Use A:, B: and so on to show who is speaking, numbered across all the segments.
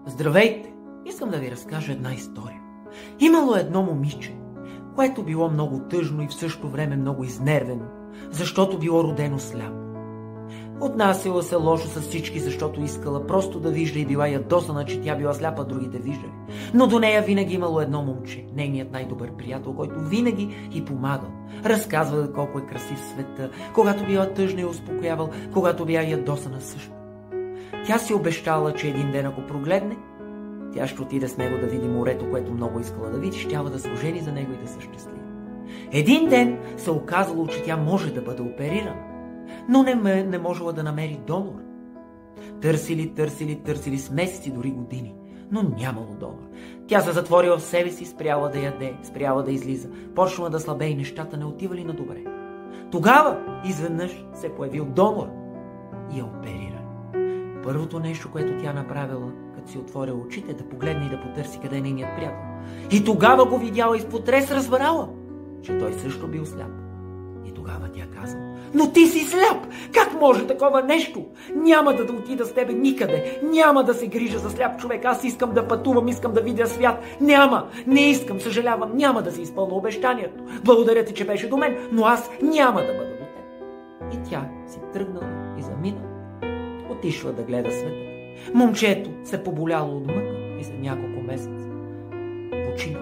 A: Здравейте! Искам да ви разкажа една история. Имало едно момиче, което било много тъжно и в същото време много изнервено, защото било родено сляпо. Отнасяла се лошо с всички, защото искала просто да вижда и била ядосана, че тя била сляпа, другите виждали. Но до нея винаги имало едно момче, нейният най-добър приятел, който винаги й помагал. Разказвал колко е красив света, когато била тъжна и успокоявал, когато била ядосана също. Тя си обещала, че един ден, ако прогледне, тя ще отиде с него да види морето, което много искала да види, щяла да се ожени за него и да се щастлива. Един ден се оказало, че тя може да бъде оперирана, но не можела да намери донор. Търсили с месеци, дори години, но нямало донор. Тя се затворила в себе си, спряла да яде, спряла да излиза, почнала да слабее и нещата не отивали на добре. Тогава изведнъж се появил донор и я оперира. Първото нещо, което тя направила, като си отворила очите, да погледне и да потърси къде е нейният приятел. И тогава го видяла и с потрес разбрала, че той също бил сляп. И тогава тя казала: но ти си сляп! Как може такова нещо? Няма да отида с тебе никъде. Няма да се грижа за сляп човек. Аз искам да пътувам, искам да видя свят. Не искам, съжалявам, няма да си изпълня обещанието. Благодаря ти, че беше до мен, но аз няма да бъда до теб. И тя си тръгнала и заминала. Отишла да гледа света. Момчето се поболяло от мъка и след няколко месеца починал.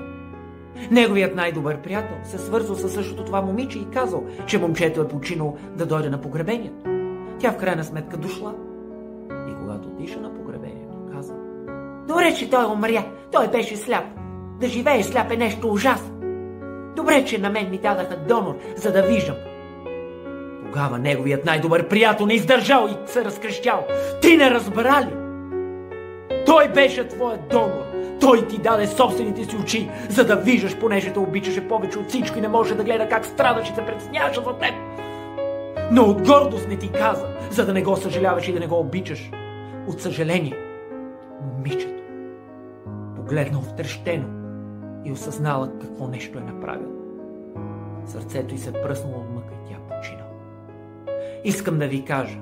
A: Неговият най-добър приятел се свързал със същото това момиче и казал, че момчето е починало да дойде на погребението. Тя в крайна сметка дошла и когато отиша на погребението, каза: добре, че той умря, той беше сляп. Да живее сляп е нещо ужасно. Добре, че на мен ми дадаха донор, за да виждам. Тогава неговият най-добър приятел не издържал и се разкрещял: ти не разбра ли? Той беше твоят донор. Той ти даде собствените си очи, за да виждаш, понеже те обичаше повече от всичко и не може да гледа как страдаш и се притесняваш за теб. Но от гордост не ти каза, за да не го съжаляваш и да не го обичаш. От съжаление, момичето погледнал втрещено и осъзнала какво нещо е направил. Сърцето й се пръснало от мъка и тя починала. Искам да ви кажа,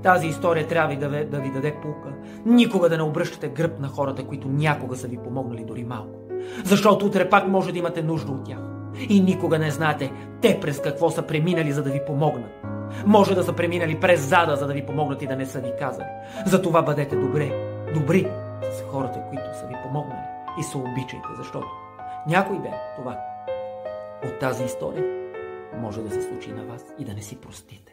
A: тази история трябва да ви даде пулка. Никога да не обръщате гръб на хората, които някога са ви помогнали дори малко. Защото утре пак може да имате нужда от тях. И никога не знаете те през какво са преминали, за да ви помогнат. Може да са преминали през зада, за да ви помогнат и да не са ви казали. Затова бъдете добри с хората, които са ви помогнали. И се обичайте, защото някой ден това от тази история може да се случи на вас и да не си простите.